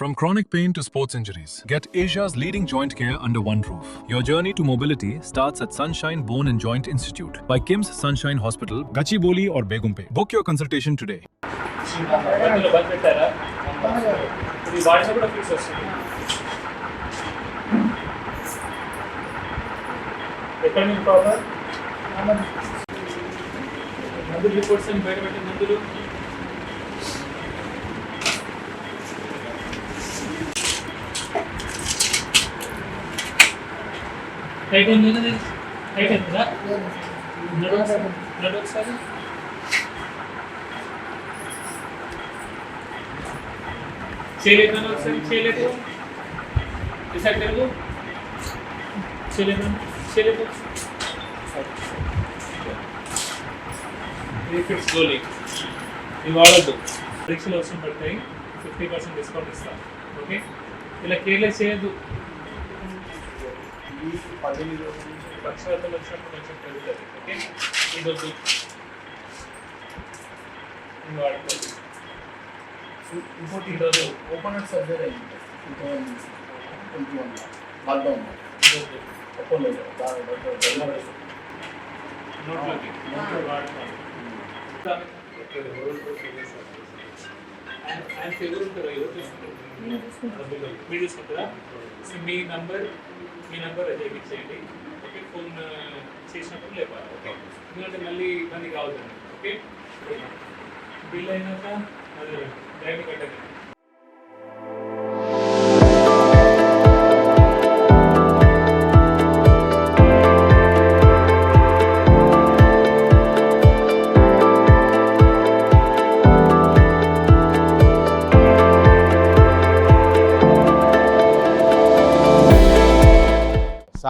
From chronic pain to sports injuries, get Asia's leading joint care under one roof. Your journey to mobility starts at Sunshine Bone and Joint Institute by Kim's Sunshine Hospital, Gachibowli or Begumpe. Book your consultation today. మధ్యలో బంద్ పెట్టారా ఇది వాడిన కూడా fix వస్తుంది. ఎక్కడ నుంచి problem మందులు reports అని బయట పెట్టిన మందులు టైట్ అయింది కదా, టైట్ అవుతుందా? బ్లడ్ ఒకసారి చేయలేదు ఒకసారి చేయలేదు డిసైడ్ లేదు చేయలేదు చేయలేదు రీఫిట్ స్లోలీ ఇవి వాడద్దు. పరీక్షలు అవసరం పడతాయి, 50% డిస్కౌంట్ ఇస్తాం. ఓకే, ఇలా కేర్లెస్ చేయొద్దు. పక్షవాతం వచ్చినప్పుడు కొంచెం పెరుగుతుంది. ఓకే, ఇది వద్దు, ఇది వాడుకోవద్దు. ఇంకోటి ఈరోజు ఓపెన్ హార్ట్ సర్జరీ అయింది 2021 లాక్డౌన్ ఒప్పుకోలేదు నోట్లోకి వాడుకోవాలి. ఆయన ఫిగర్ ఉంటారు, ఎవరు తీసుకుంటారు? మీరు తీసుకుంటారా? సో మీ నంబర్ అదే ఇచ్చేయండి. ఓకే, ఫోన్ చేసినప్పుడు లేపాలి. ఓకే, ఎందుకంటే మళ్ళీ ఇబ్బంది కావద్దండి. ఓకే, బిల్ అయినాక అది డైరెక్ట్ కట్టండి.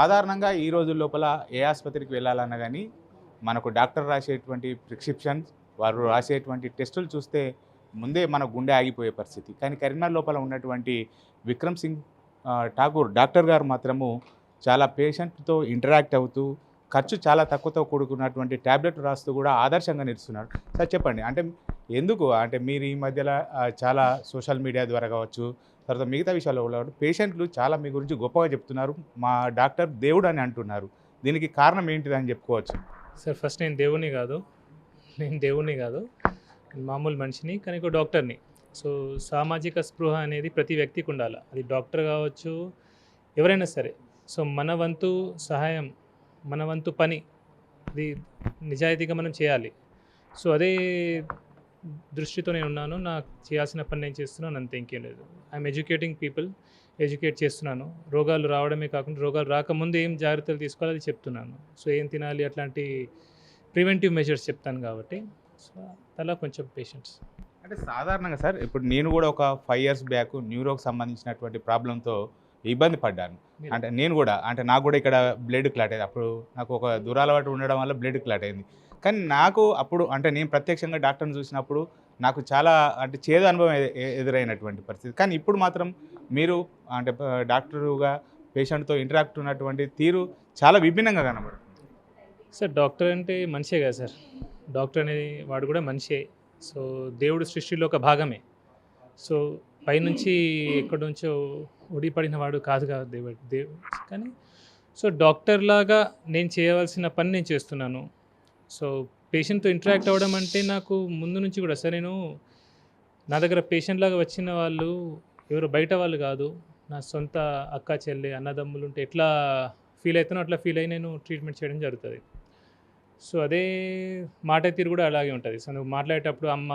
సాధారణంగా ఈ రోజు లోపల ఏ ఆసుపత్రికి వెళ్ళాలన్నా కానీ మనకు డాక్టర్ రాసేటువంటి ప్రిస్క్రిప్షన్స్, వారు రాసేటువంటి టెస్టులు చూస్తే ముందే మన గుండె ఆగిపోయే పరిస్థితి. కానీ కరీంనగర్ లోపల ఉన్నటువంటి విక్రమ్ సింగ్ ఠాకూర్ డాక్టర్ గారు మాత్రము చాలా పేషెంట్తో ఇంటరాక్ట్ అవుతూ ఖర్చు చాలా తక్కువతో కూడుకున్నటువంటి ట్యాబ్లెట్ రాస్తూ కూడా ఆదర్శంగా నిలుస్తున్నారు. సార్ చెప్పండి, అంటే ఎందుకు అంటే మీరు ఈ మధ్యలో చాలా సోషల్ మీడియా ద్వారా కావచ్చు, తర్వాత మిగతా విషయాల్లో కూడా పేషెంట్లు చాలా మీ గురించి గొప్పగా చెప్తున్నారు, మా డాక్టర్ దేవుడు అని అంటున్నారు. దీనికి కారణం ఏంటిదని చెప్పుకోవచ్చు? సార్, ఫస్ట్ నేను దేవుణ్ణి కాదు, మామూలు మనిషిని, కానీ ఒక డాక్టర్ని. సో సామాజిక స్పృహ అనేది ప్రతి వ్యక్తికి ఉండాలి. అది డాక్టర్ కావచ్చు, ఎవరైనా సరే. సో మన వంతు సహాయం, మన వంతు పని, అది నిజాయితీగా మనం చేయాలి. సో అదే దృష్టితో నేను ఉన్నాను. నాకు చేయాల్సిన పని నేను చేస్తున్నాను, అంతే, ఇంకేం లేదు. ఐఎమ్ ఎడ్యుకేటింగ్ పీపుల్, ఎడ్యుకేట్ చేస్తున్నాను. రోగాలు రావడమే కాకుండా రోగాలు రాకముందు ఏం జాగ్రత్తలు తీసుకోవాలి అది చెప్తున్నాను. సో ఏం తినాలి అట్లాంటి ప్రివెంటివ్ మెజర్స్ చెప్తాను కాబట్టి. సో అలా కొంచెం పేషెంట్స్ అంటే సాధారణంగా సార్, ఇప్పుడు నేను కూడా ఒక 5 years బ్యాక్ న్యూరోకి సంబంధించినటువంటి ప్రాబ్లంతో ఇబ్బంది పడ్డాను. అంటే నేను కూడా నాకు కూడా ఇక్కడ బ్లడ్ క్లాట్ అయ్యింది. అప్పుడు నాకు ఒక దురలవాటు ఉండడం వల్ల బ్లడ్ క్లాట్ అయింది. కానీ నాకు అప్పుడు అంటే నేను ప్రత్యక్షంగా డాక్టర్ని చూసినప్పుడు నాకు చాలా అంటే చేదు అనుభవం ఎదురైనటువంటి పరిస్థితి. కానీ ఇప్పుడు మాత్రం మీరు అంటే డాక్టరుగా పేషెంట్తో ఇంటరాక్ట్ ఉన్నటువంటి తీరు చాలా విభిన్నంగా కనబడుతుంది. సార్, డాక్టర్ అంటే మనిషే కదా సార్. డాక్టర్ అనేది వాడు కూడా మనిషే. సో దేవుడు సృష్టిలో ఒక భాగమే. సో పైనుంచి ఎక్కడి నుంచో ఒడిపడిన వాడు కాదు దేవుడు. కానీ సో డాక్టర్ లాగా నేను చేయవలసిన పని నేను చేస్తున్నాను. సో పేషెంట్తో ఇంటరాక్ట్ అవ్వడం అంటే నాకు ముందు నుంచి కూడా సార్, నా దగ్గర పేషెంట్ లాగా వచ్చిన వాళ్ళు ఎవరు బయట వాళ్ళు కాదు, నా సొంత అక్క చెల్లి అన్నదమ్ములు ఉంటే ఎట్లా ఫీల్ అవుతానో అట్లా ఫీల్ అయ్యి నేను ట్రీట్మెంట్ చేయడం జరుగుతుంది. సో అదే మాట తీరు కూడా అలాగే ఉంటుంది. సో నువ్వు మాట్లాడేటప్పుడు అమ్మ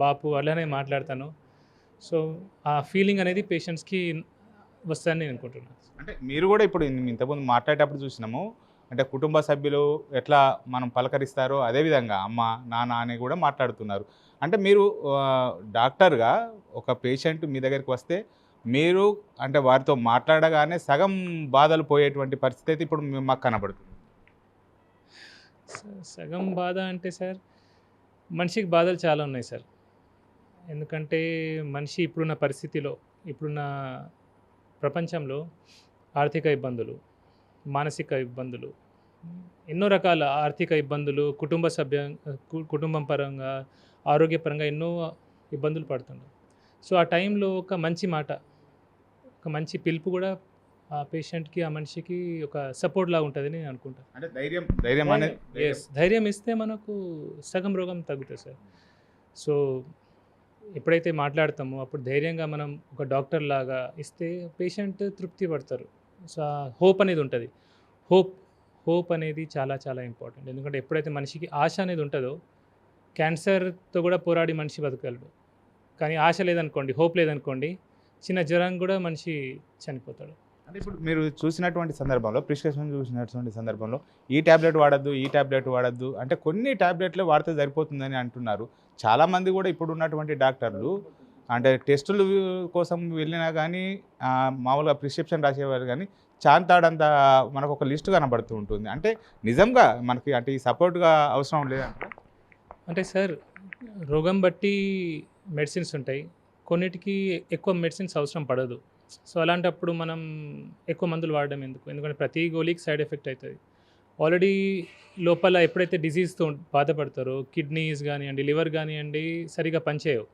బాపు అలానే మాట్లాడతాను. సో ఆ ఫీలింగ్ అనేది పేషెంట్స్కి వస్తుందని నేను అనుకుంటున్నాను. అంటే మీరు కూడా ఇప్పుడు ఇంతకుముందు మాట్లాడేటప్పుడు చూసినాము, అంటే కుటుంబ సభ్యులు ఎట్లా మనం పలకరిస్తారో అదేవిధంగా అమ్మ నాన్న అని కూడా మాట్లాడుతున్నారు. అంటే మీరు డాక్టర్గా ఒక పేషెంట్ మీ దగ్గరికి వస్తే మీరు అంటే వారితో మాట్లాడగానే సగం బాధలు పోయేటువంటి పరిస్థితి అయితే ఇప్పుడు మాకు కనబడుతుంది. సగం బాధ అంటే సార్, మనిషికి బాధలు చాలా ఉన్నాయి సార్. ఎందుకంటే మనిషి ఇప్పుడున్న పరిస్థితిలో, ఇప్పుడున్న ప్రపంచంలో ఆర్థిక ఇబ్బందులు, మానసిక ఇబ్బందులు, ఎన్నో రకాల ఆర్థిక ఇబ్బందులు, కుటుంబం పరంగా, ఆరోగ్యపరంగా ఎన్నో ఇబ్బందులు పడుతున్నారు. సో ఆ టైంలో ఒక మంచి మాట, ఒక మంచి పిలుపు కూడా ఆ పేషెంట్కి, ఆ మనిషికి ఒక సపోర్ట్ లాగా ఉంటుందని నేను అనుకుంటాను. అంటే ధైర్యం అనేది ఎస్, ధైర్యం ఇస్తే మనకు సగం రోగం తగ్గుతుంది సార్. సో ఎప్పుడైతే మాట్లాడతామో అప్పుడు ధైర్యంగా మనం ఒక డాక్టర్ లాగా ఇస్తే పేషెంట్ తృప్తి పడతారు. సో హోప్ అనేది ఉంటుంది. హోప్ అనేది చాలా చాలా ఇంపార్టెంట్. ఎందుకంటే ఎప్పుడైతే మనిషికి ఆశ అనేది ఉంటుందో క్యాన్సర్తో కూడా పోరాడి మనిషి బతకగలడు. కానీ ఆశ లేదనుకోండి, హోప్ లేదనుకోండి, చిన్న జ్వరం కూడా మనిషి చనిపోతాడు. అంటే ఇప్పుడు మీరు చూసినటువంటి సందర్భంలో, ప్రిస్క్రిప్షన్ చూసినటువంటి సందర్భంలో ఈ ట్యాబ్లెట్ వాడద్దు, ఈ ట్యాబ్లెట్ వాడద్దు అంటే కొన్ని ట్యాబ్లెట్లు వాడితే సరిపోతుందని అంటున్నారు. చాలామంది కూడా ఇప్పుడు ఉన్నటువంటి డాక్టర్లు అంటే టెస్టులు కోసం వెళ్ళినా కానీ మామూలుగా ప్రిస్క్రిప్షన్ రాసేవారు కానీ చాంతాడంత మనకు ఒక లిస్ట్ కనబడుతూ ఉంటుంది. అంటే నిజంగా మనకి అంటే ఈ సపోర్ట్గా అవసరం లేదంటారా? అంటే సార్, రోగం బట్టి మెడిసిన్స్ ఉంటాయి, కొన్నిటికి ఎక్కువ మెడిసిన్స్ అవసరం పడదు. సో అలాంటప్పుడు మనం ఎక్కువ మందులు వాడడం ఎందుకు? ఎందుకంటే ప్రతి గోళీకి సైడ్ ఎఫెక్ట్ అవుతుంది. ఆల్రెడీ లోపల ఎప్పుడైతే డిజీజ్తో బాధపడతారో కిడ్నీస్ కానివ్వండి, లివర్ కానివ్వండి సరిగా పనిచేయవు.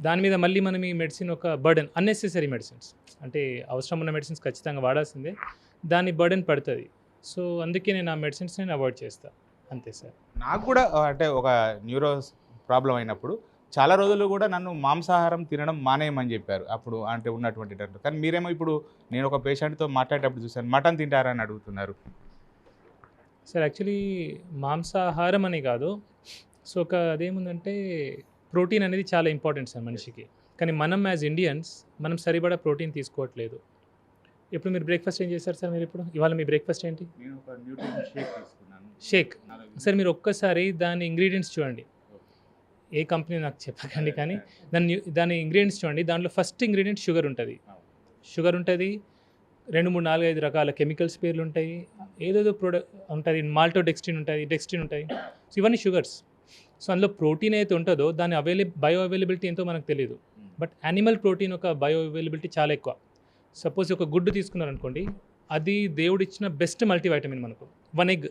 దాని మీద మళ్ళీ మనం ఈ మెడిసిన్ ఒక బర్డెన్, అన్నెసెసరీ మెడిసిన్స్, అంటే అవసరం ఉన్న మెడిసిన్స్ ఖచ్చితంగా వాడాల్సిందే, దాని బర్డెన్ పడుతుంది. సో అందుకే నేను ఆ మెడిసిన్స్ నేను అవాయిడ్ చేస్తాను, అంతే సార్. నాకు కూడా అంటే ఒక న్యూరో ప్రాబ్లం అయినప్పుడు చాలా రోజులు కూడా నన్ను మాంసాహారం తినడం మానేయమని చెప్పారు అప్పుడు అంటే ఉన్నటువంటి డాక్టర్. కానీ మీరేమో ఇప్పుడు నేను ఒక పేషెంట్తో మాట్లాడేటప్పుడు చూశాను మటన్ తింటారని అడుగుతున్నారు. సార్ యాక్చువల్లీ మాంసాహారం అని కాదు. సో ఒక అదేముందంటే ప్రోటీన్ అనేది చాలా ఇంపార్టెంట్ సార్ మనిషికి. కానీ మనం యాజ్ ఇండియన్స్ మనం సరిపడా ప్రోటీన్ తీసుకోవట్లేదు. ఇప్పుడు మీరు బ్రేక్ఫాస్ట్ ఏం చేశారు సార్? మీరు ఇప్పుడు ఇవాళ మీ బ్రేక్ఫాస్ట్ ఏంటి? నేను ఒక న్యూట్రిషన్ షేక్ తీసుకున్నాను. షేక్. సార్ మీరు ఒక్కసారి దాని ఇంగ్రీడియంట్స్ చూడండి. ఏ కంపెనీ నాకు చెప్పకండి, కానీ దాని ఇంగ్రీడియంట్స్ చూడండి. దాంట్లో ఫస్ట్ ఇంగ్రీడియంట్ షుగర్ ఉంటుంది. షుగర్ ఉంటుంది, 2, 3, 4, 5 రకాల కెమికల్స్ పేర్లు ఉంటాయి, ఏదేదో ప్రోడక్ట్ ఉంటుంది, మాల్టోడెక్స్ట్రిన్ ఉంటుంది, డెక్స్ట్రిన్ ఉంటాయి. సో ఇవన్నీ షుగర్స్. సో అందులో ప్రోటీన్ అయితే ఉంటుందో దాని బయో అవైలబిలిటీ ఎంతో మనకు తెలియదు. బట్ యానిమల్ ప్రోటీన్ ఒక బయో అవైలబిలిటీ చాలా ఎక్కువ. సపోజ్ ఒక గుడ్డు తీసుకున్నారనుకోండి, అది దేవుడిచ్చిన బెస్ట్ మల్టీవైటమిన్ మనకు, 1 ఎగ్.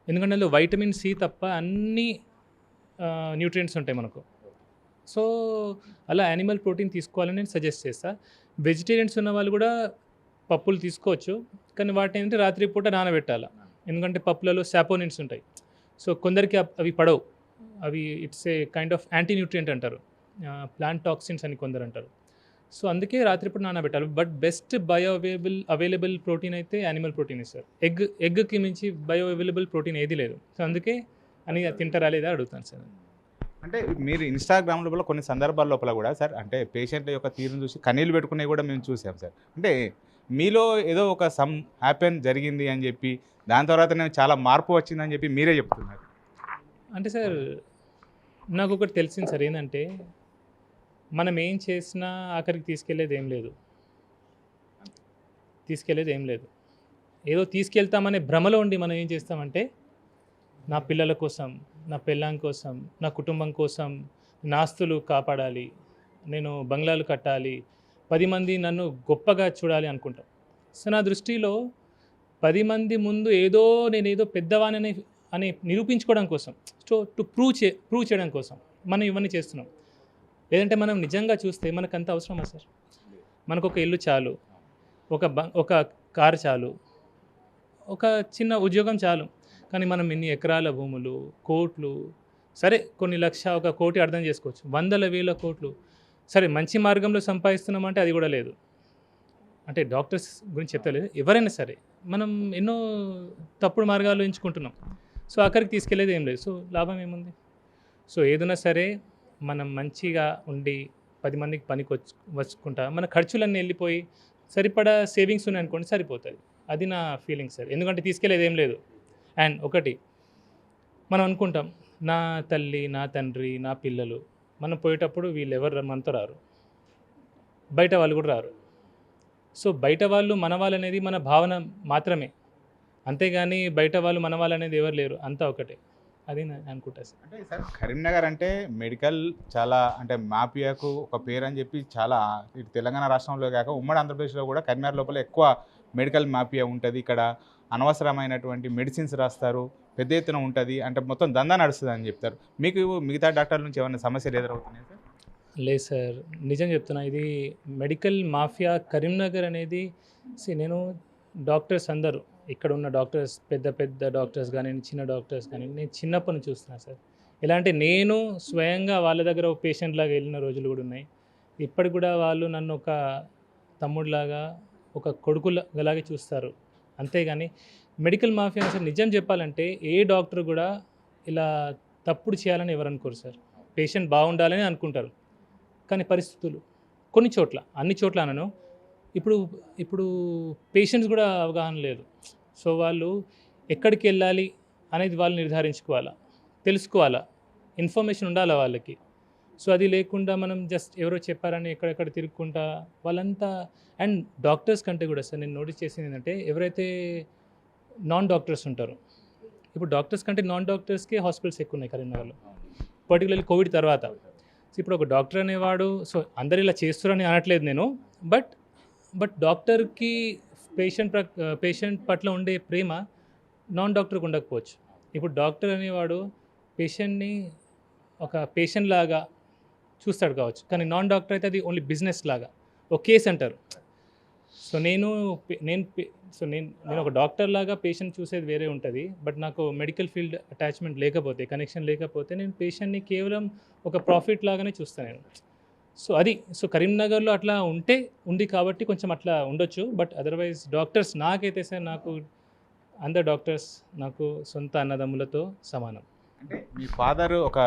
ఎందుకంటే అందులో వైటమిన్ సి తప్ప అన్ని న్యూట్రియంట్స్ ఉంటాయి మనకు. సో అలా యానిమల్ ప్రోటీన్ తీసుకోవాలని నేను సజెస్ట్ చేస్తాను. వెజిటేరియన్స్ ఉన్న వాళ్ళు కూడా పప్పులు తీసుకోవచ్చు, కానీ వాటిని ఏంటంటే రాత్రిపూట నానబెట్టాలి. ఎందుకంటే పప్పులలో సాపోనిన్స్ ఉంటాయి. సో కొందరికి అవి పడవు. అవి it's a kind of anti nutrient అంటారు, ప్లాంట్ టాక్సిన్స్ అని కొందరు అంటారు. సో అందుకే రాత్రిపూట నానబెట్టాలి. But best bio available protein అయితే యానిమల్ ప్రోటీన్ ఇస్తారు. ఎగ్కి మించి బయో అవైలబుల్ ప్రోటీన్ ఏది లేదు. సో అందుకే అని తింటారా లేదా అడుగుతాను సార్. అంటే మీరు ఇన్స్టాగ్రామ్ లోపల కొన్ని సందర్భాల లోపల కూడా సార్ అంటే పేషెంట్ల యొక్క తీరును చూసి కన్నీళ్ళు పెట్టుకునేవి కూడా మేము చూసాం సార్. అంటే మీలో ఏదో ఒక సమ్ హ్యాపెన్ జరిగింది అని చెప్పి దాని తర్వాత నేను చాలా మార్పు వచ్చిందని చెప్పి మీరే చెప్తున్నారు. అంటే సార్ నాకు ఒకటి తెలిసింది సార్, ఏంటంటే మనం ఏం చేసినా ఆఖరికి తీసుకెళ్లేది ఏం లేదు. ఏదో తీసుకెళ్తామనే భ్రమలో ఉండి మనం ఏం చేస్తామంటే నా పిల్లల కోసం, నా పెళ్ళాం కోసం, నా కుటుంబం కోసం నా ఆస్తులు కాపాడాలి, నేను బంగ్లాలు కట్టాలి, 10 మంది నన్ను గొప్పగా చూడాలి అనుకుంటాం. సో నా దృష్టిలో 10 మంది ముందు నేనేదో పెద్దవాణ్ణి అని నిరూపించుకోవడం కోసం, టు ప్రూవ్ చేయడం కోసం మనం ఇవన్నీ చేస్తున్నాం. లేదంటే మనం నిజంగా చూస్తే మనకు అంత అవసరమా సార్? మనకు ఒక ఇల్లు చాలు, ఒక కారు చాలు, ఒక చిన్న ఉద్యోగం చాలు. కానీ మనం ఇన్ని ఎకరాల భూములు, కోట్లు, సరే కొన్ని లక్ష, 1 కోటి అర్థం చేసుకోవచ్చు, 100,000 కోట్లు, సరే మంచి మార్గంలో సంపాదిస్తున్నామంటే అది కూడా లేదు. అంటే డాక్టర్స్ గురించి చెప్తలేదు, ఎవరైనా సరే మనం ఎన్నో తప్పుడు మార్గాలు ఎంచుకుంటున్నాం. సో అక్కడికి తీసుకెళ్లేది ఏం లేదు. సో లాభం ఏముంది? సో ఏదైనా సరే మనం మంచిగా ఉండి 10 మందికి పనికి వచ్చుకుంటా మన ఖర్చులన్నీ వెళ్ళిపోయి సరిపడా సేవింగ్స్ ఉన్నాయనుకోండి, సరిపోతుంది. అది నా ఫీలింగ్ సార్. ఎందుకంటే తీసుకెళ్లేది ఏం లేదు. అండ్ ఒకటి మనం అనుకుంటాం, నా తల్లి, నా తండ్రి, నా పిల్లలు, మనం పోయేటప్పుడు వీళ్ళు ఎవరు మనతో రారు, బయట వాళ్ళు కూడా రారు. సో బయట వాళ్ళు మన వాళ్ళు అనేది మన భావన మాత్రమే, అంతేగాని బయట వాళ్ళు మన వాళ్ళు అనేది ఎవరు లేరు, అంతా ఒకటే. అది నేను అనుకుంటా సార్. అంటే సార్ కరీంనగర్ అంటే మెడికల్ చాలా అంటే మాఫియాకు ఒక పేరు అని చెప్పి చాలా ఇటు తెలంగాణ రాష్ట్రంలో కాక ఉమ్మడి ఆంధ్రప్రదేశ్లో కూడా కరీంనగర్ లోపల ఎక్కువ మెడికల్ మాఫియా ఉంటుంది. ఇక్కడ అనవసరమైనటువంటి మెడిసిన్స్ రాస్తారు, పెద్ద ఎత్తున ఉంటుంది, అంటే మొత్తం దందా నడుస్తుంది అని చెప్తారు. మీకు మిగతా డాక్టర్ల నుంచి ఏమైనా సమస్యలు ఎదురవుతున్నాయి సార్? లేదు సార్, నిజం చెప్తున్నా. ఇది మెడికల్ మాఫియా కరీంనగర్ అనేది నేను డాక్టర్స్ అందరూ ఇక్కడ ఉన్న డాక్టర్స్, పెద్ద పెద్ద డాక్టర్స్ కానీ, చిన్న డాక్టర్స్ కానీ, నేను చిన్నప్పటి నుంచి చూస్తున్నాను సార్. ఎలా అంటే నేను స్వయంగా వాళ్ళ దగ్గర ఒక పేషెంట్ లాగా వెళ్ళిన రోజులు కూడా ఉన్నాయి. ఇప్పటికి కూడా వాళ్ళు నన్ను ఒక తమ్ముడిలాగా, ఒక కొడుకులాగే చూస్తారు. అంతేగాని మెడికల్ మాఫియా అసలు నిజం చెప్పాలంటే ఏ డాక్టర్ కూడా ఇలా తప్పుడు చేయాలని ఎవరు అనుకోరు సార్. పేషెంట్ బాగుండాలని అనుకుంటారు. కానీ పరిస్థితులు కొన్ని చోట్ల, అన్ని చోట్ల అనను, ఇప్పుడు పేషెంట్స్ కూడా అవగాహన లేదు. సో వాళ్ళు ఎక్కడికి వెళ్ళాలి అనేది వాళ్ళు నిర్ధారించుకోవాలా, తెలుసుకోవాలా, ఇన్ఫర్మేషన్ ఉండాలా వాళ్ళకి. సో అది లేకుండా మనం జస్ట్ ఎవరో చెప్పారని ఎక్కడెక్కడ తిరుగుకుంటా వాళ్ళంతా. అండ్ డాక్టర్స్ కంటే కూడా సార్ నేను నోటీస్ చేసింది ఏంటంటే, ఎవరైతే నాన్ డాక్టర్స్ ఉంటారో, ఇప్పుడు డాక్టర్స్ కంటే నాన్ డాక్టర్స్కి హాస్పిటల్స్ ఎక్కువ ఉన్నాయి కరీంనగర్లో, పర్టికులర్లీ కోవిడ్ తర్వాత. సో ఇప్పుడు ఒక డాక్టర్ అనేవాడు, సో అందరు ఇలా చేస్తారని అనట్లేదు నేను, బట్ డాక్టర్కి పేషెంట్ పట్ల ఉండే ప్రేమ నాన్ డాక్టర్కి ఉండకపోవచ్చు. ఇప్పుడు డాక్టర్ అనేవాడు పేషెంట్ని ఒక పేషెంట్ లాగా చూస్తాడు కావచ్చు, కానీ నాన్ డాక్టర్ అయితే అది ఓన్లీ బిజినెస్ లాగా, ఒక కేస్ అంటారు. సో నేను ఒక డాక్టర్ లాగా పేషెంట్ చూసేది వేరే ఉంటుంది. బట్ నాకు మెడికల్ ఫీల్డ్ అటాచ్మెంట్ లేకపోతే, కనెక్షన్ లేకపోతే, నేను పేషెంట్ని కేవలం ఒక ప్రాఫిట్ లాగానే చూస్తాను నేను. సో కరీంనగర్లో అట్లా ఉంది కాబట్టి కొంచెం అట్లా ఉండొచ్చు. బట్ అదర్వైజ్ డాక్టర్స్ నాకైతే సార్, నాకు అందరు డాక్టర్స్ నాకు సొంత అన్నదమ్ములతో సమానం. అంటే మీ ఫాదర్ ఒక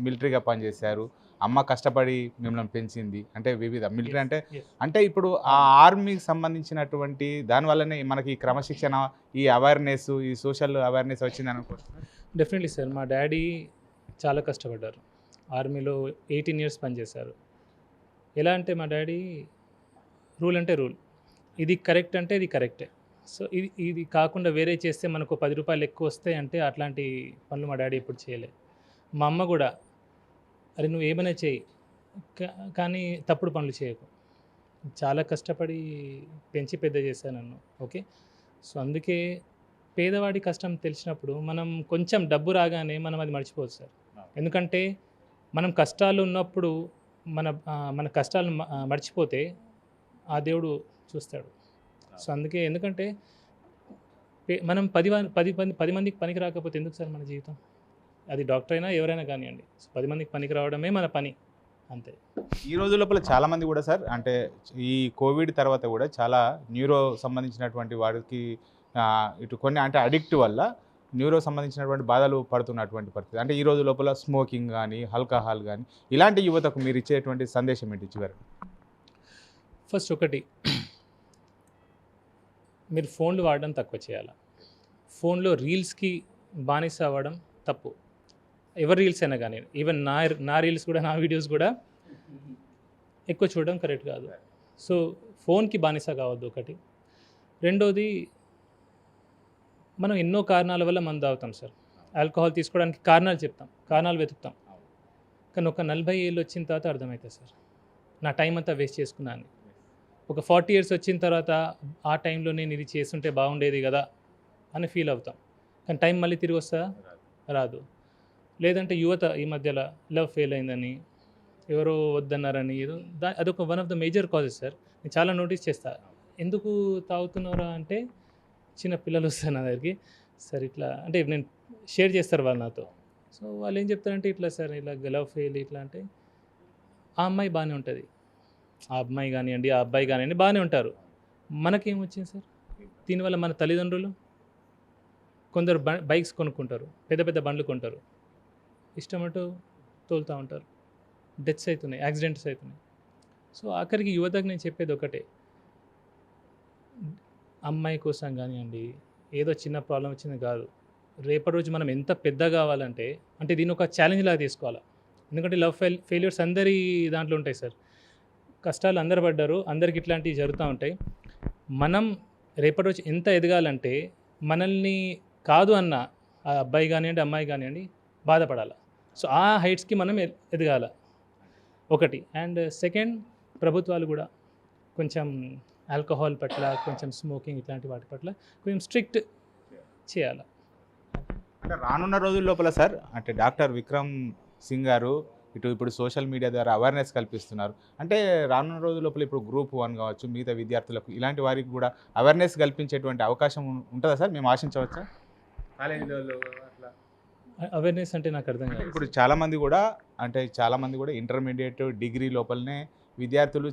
మిలిటరీగా పనిచేశారు, అమ్మ కష్టపడి మిమ్మల్ని పెంచింది, అంటే వివిధ మిలిటరీ అంటే ఇప్పుడు ఆ ఆర్మీకి సంబంధించినటువంటి దానివల్లనే మనకి క్రమశిక్షణ, ఈ అవేర్నెస్, ఈ సోషల్ అవేర్నెస్ వచ్చింది అనుకుంటున్నాను. డెఫినెట్లీ సార్, మా డాడీ చాలా కష్టపడ్డారు. ఆర్మీలో 18 years పనిచేశారు. ఎలా అంటే మా డాడీ రూల్ అంటే రూల్, ఇది కరెక్ట్ అంటే ఇది కరెక్టే. సో ఇది కాకుండా వేరే చేస్తే మనకు 10 రూపాయలు ఎక్కువ వస్తాయి అంటే అట్లాంటి పనులు మా డాడీ ఎప్పుడు చేయలేదు. మా అమ్మ కూడా, అరే నువ్వు ఏమైనా చేయి కానీ తప్పుడు పనులు చేయకు, చాలా కష్టపడి పెంచి పెద్ద చేశాను నన్ను. ఓకే, సో అందుకే పేదవాడి కష్టం తెలిసినప్పుడు మనం కొంచెం డబ్బు రాగానే మనం అది మర్చిపోవచ్చు సార్. ఎందుకంటే మనం కష్టాలు ఉన్నప్పుడు మన కష్టాలను మర్చిపోతే ఆ దేవుడు చూస్తాడు. సో అందుకే, ఎందుకంటే మనం 10 మందికి పనికి రాకపోతే ఎందుకు సార్ మన జీవితం? అది డాక్టర్ అయినా ఎవరైనా కానివ్వండి, సో 10 మందికి పనికి రావడమే మన పని, అంతే. ఈ రోజు లోపల చాలామంది కూడా సార్, అంటే ఈ కోవిడ్ తర్వాత కూడా చాలా న్యూరో సంబంధించినటువంటి వారికి ఇటు కొన్ని అంటే అడిక్ట్ వల్ల న్యూరో సంబంధించినటువంటి బాధలు పడుతున్నటువంటి పరిస్థితి. అంటే ఈ రోజు లోపల స్మోకింగ్ కానీ, ఆల్కహాల్ కానీ, ఇలాంటి యువతకు మీరు ఇచ్చేటువంటి సందేశం ఏంటి చివరి? ఫస్ట్ ఒకటి, మీరు ఫోన్లు వాడడం తక్కువ చేయాలి. ఫోన్లో రీల్స్కి బానిస అవ్వడం తప్పు. ఎవరి రీల్స్ అయినా కానీ, ఈవెన్ నా రీల్స్ కూడా, నా వీడియోస్ కూడా ఎక్కువ చూడడం కరెక్ట్ కాదు. సో ఫోన్కి బానిస కావద్దు ఒకటి. రెండోది, మనం ఎన్నో కారణాల వల్ల మందు తాగుతాం సార్. ఆల్కహాల్ తీసుకోవడానికి కారణాలు చెప్తాం, కారణాలు వెతుకుతాం. కానీ ఒక 40 ఏళ్ళు వచ్చిన తర్వాత అర్థమవుతుంది సార్, నా టైం అంతా వేస్ట్ చేసుకున్నాను. ఒక 40 years వచ్చిన తర్వాత ఆ టైంలో నేను ఇది చేస్తుంటే బాగుండేది కదా అని ఫీల్ అవుతాం. కానీ టైం మళ్ళీ తిరిగి వస్తుందా? రాదు. లేదంటే యువత ఈ మధ్యలో లవ్ ఫెయిల్ అయిందని, ఎవరో వద్దన్నారని, ఏదో అదొక one of the major causes sir. నేను చాలా నోటీస్ చేస్తా. ఎందుకు తాగుతున్నారా అంటే, చిన్న పిల్లలు వస్తారు నా దగ్గరికి, సార్ ఇట్లా అంటే నేను షేర్ చేస్తారు వాళ్ళు నాతో. సో వాళ్ళు ఏం చెప్తారంటే, ఇట్లా సార్ ఇలా లవ్ ఫెయిల్ ఇట్లా అంటే, ఆ అమ్మాయి బాగానే ఉంటుంది, ఆ అమ్మాయి కానివ్వండి, ఆ అబ్బాయి కానివ్వండి బాగానే ఉంటారు, మనకేమొచ్చింది సార్? దీనివల్ల మన తల్లిదండ్రులు కొందరు బైక్స్ కొనుక్కుంటారు, పెద్ద పెద్ద బండ్లు కొంటారు, ఇష్టమటో తోలుతూ ఉంటారు, డెత్స్ అవుతున్నాయి, యాక్సిడెంట్స్ అవుతున్నాయి. సో ఆఖరికి యువతకు నేను చెప్పేది ఒకటే, అమ్మాయి కోసం కానివ్వండి, ఏదో చిన్న ప్రాబ్లం వచ్చింది కాదు, రేపటి రోజు మనం ఎంత పెద్ద కావాలంటే, అంటే దీన్ని ఒక ఛాలెంజ్ లాగా తీసుకోవాలి. ఎందుకంటే లవ్ ఫెయిల్యూర్స్ అందరి దాంట్లో ఉంటాయి సార్. కష్టాలు అందరు పడ్డారు, అందరికి ఇట్లాంటివి జరుగుతూ ఉంటాయి. మనం రేపటి రోజు ఎంత ఎదగాలంటే, మనల్ని కాదు అన్న ఆ అబ్బాయి కానివ్వండి, అమ్మాయి కానివ్వండి బాధపడాలి. సో ఆ హైట్స్కి మనం ఎదగాల ఒకటి. అండ్ సెకండ్, ప్రభుత్వాలు కూడా కొంచెం ఆల్కహాల్ పట్ల, కొంచెం స్మోకింగ్ ఇట్లాంటి వాటి పట్ల కొంచెం స్ట్రిక్ట్ చేయాలి. అంటే రానున్న రోజుల లోపల సార్, అంటే డాక్టర్ విక్రమ్ సింగ్ గారు ఇప్పుడు సోషల్ మీడియా ద్వారా అవేర్నెస్ కల్పిస్తున్నారు. అంటే రానున్న రోజుల లోపల ఇప్పుడు గ్రూప్ 1 కావచ్చు, మిగతా విద్యార్థులకు ఇలాంటి వారికి కూడా అవేర్నెస్ కల్పించేటువంటి అవకాశం ఉంటుందా సార్? మేము ఆశించవచ్చా కాలేజీలలో అట్లా? అవేర్నెస్ అంటే నాకు అర్థం కాదు. ఇప్పుడు చాలామంది కూడా ఇంటర్మీడియట్ డిగ్రీ లోపలనే విద్యార్థులు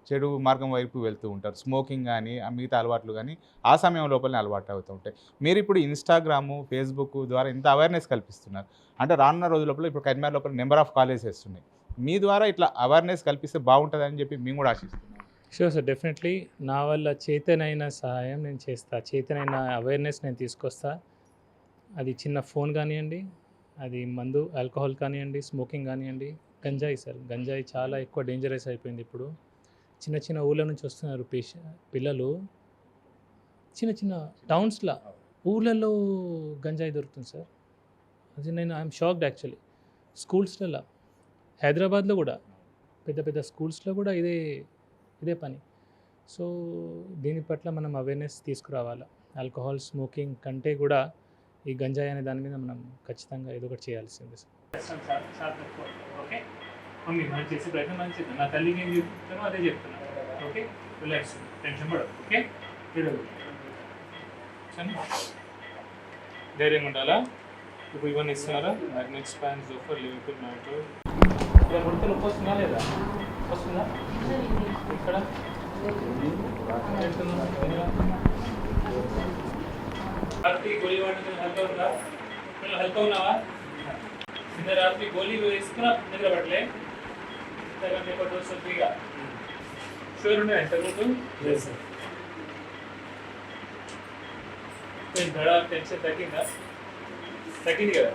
చెడు మార్గం వైపు వెళ్తూ ఉంటారు. స్మోకింగ్ కానీ మిగతా అలవాట్లు కానీ ఆ సమయం లోపలనే అలవాటు అవుతూ ఉంటాయి. మీరు ఇప్పుడు ఇన్స్టాగ్రాము, ఫేస్బుక్ ద్వారా ఇంత అవేర్నెస్ కల్పిస్తున్నారు. అంటే రానున్న రోజుల లోపల ఇప్పుడు కరీంనగర్ లోపల నెంబర్ ఆఫ్ కాలేజెస్ ఉన్నాయి. మీ ద్వారా ఇట్లా అవేర్నెస్ కల్పిస్తే బాగుంటుందని చెప్పి మేము కూడా ఆశిస్తున్నాం. షూర్ సార్, డెఫినెట్లీ నా వల్ల చేతనైన సహాయం నేను చేస్తా, చేతనైన అవేర్నెస్ నేను తీసుకొస్తా. అది చిన్న ఫోన్ కానివ్వండి, అది మందు ఆల్కహాల్ కానివ్వండి, స్మోకింగ్ కానివ్వండి, గంజాయి సార్, గంజాయి చాలా ఎక్కువ డేంజరస్ అయిపోయింది. ఇప్పుడు చిన్న చిన్న ఊళ్ళ నుంచి వస్తున్నారు పిల్లలు, చిన్న చిన్న టౌన్స్లో ఊళ్ళల్లో గంజాయి దొరుకుతుంది సార్. అది ఐఎమ్ షాక్డ్ యాక్చువల్లీ. స్కూల్స్లలో హైదరాబాద్లో కూడా పెద్ద పెద్ద స్కూల్స్లో కూడా ఇదే పని. సో దీని పట్ల మనం అవేర్నెస్ తీసుకురావాలి. ఆల్కహాల్ స్మోకింగ్ కంటే కూడా ఈ గంజాయి అనే దాని మీద మనం ఖచ్చితంగా ఏదో ఒకటి చేయాల్సిందే సార్. ఓకే, మనం చేసే ప్రయత్నం మనం చేద్దాం. నా తల్లికి ఏం చెప్తానో అదే చెప్తున్నాను. ఓకే, రిలాక్స్, టెన్షన్ పడదు. ఓకే, ధైర్యంగా ఉండాలా. ఇప్పుడు ఇవన్నీ ఇస్తున్నారా? మ్యాగ్నెట్ స్పాన్, జోఫర్, లివింగ్ మ్యాట్. ఇక్కడ ముడత నొప్పి వస్తుందా లేదా? వస్తుందా? ఇక్కడ रात्रि गोली वाड़ने हल्का ఉందా? హల్కా ఉన్నావా? నిన్న రాత్రి గోళీ వేసుకున్నా నిద్ర పడలే. సెకండ్ పేపర్ డోస్ ఫ్రీగా షూర్ ఉండే ఇంతకుముందు లేదు సార్. ధడా టెన్షన్ తగ్గింది కదా?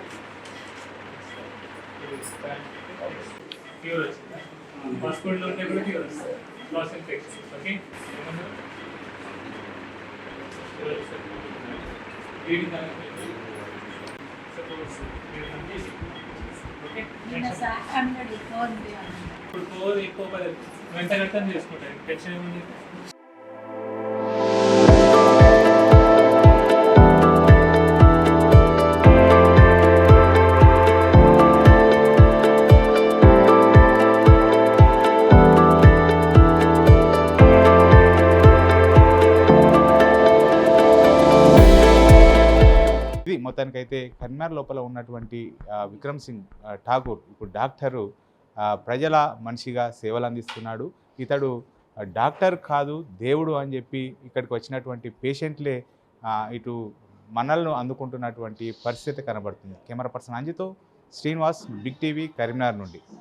ఫీవర్ వచ్చిందా? హాస్పిటల్లో ఉంటే కూడా ఫీవర్ వస్తుంది. Loss infection. ఓకే, ఇప్పుడు ఎక్కువ వెంట చేసుకుంటాను. టెన్షన్ ఏముంది? మొత్తానికైతే కరీంనగర్ లోపల ఉన్నటువంటి విక్రమ్ సింగ్ ఠాకూర్ ఇప్పుడు డాక్టరు, ప్రజల మనిషిగా సేవలు అందిస్తున్నాడు. ఇతడు డాక్టర్ కాదు దేవుడు అని చెప్పి ఇక్కడికి వచ్చినటువంటి పేషెంట్లే ఇటు మనల్ని అందుకుంటున్నటువంటి పరిస్థితి కనబడుతుంది. కెమెరా పర్సన్ అంజితో శ్రీనివాస్, బిగ్ టీవీ, కరీంనగర్ నుండి.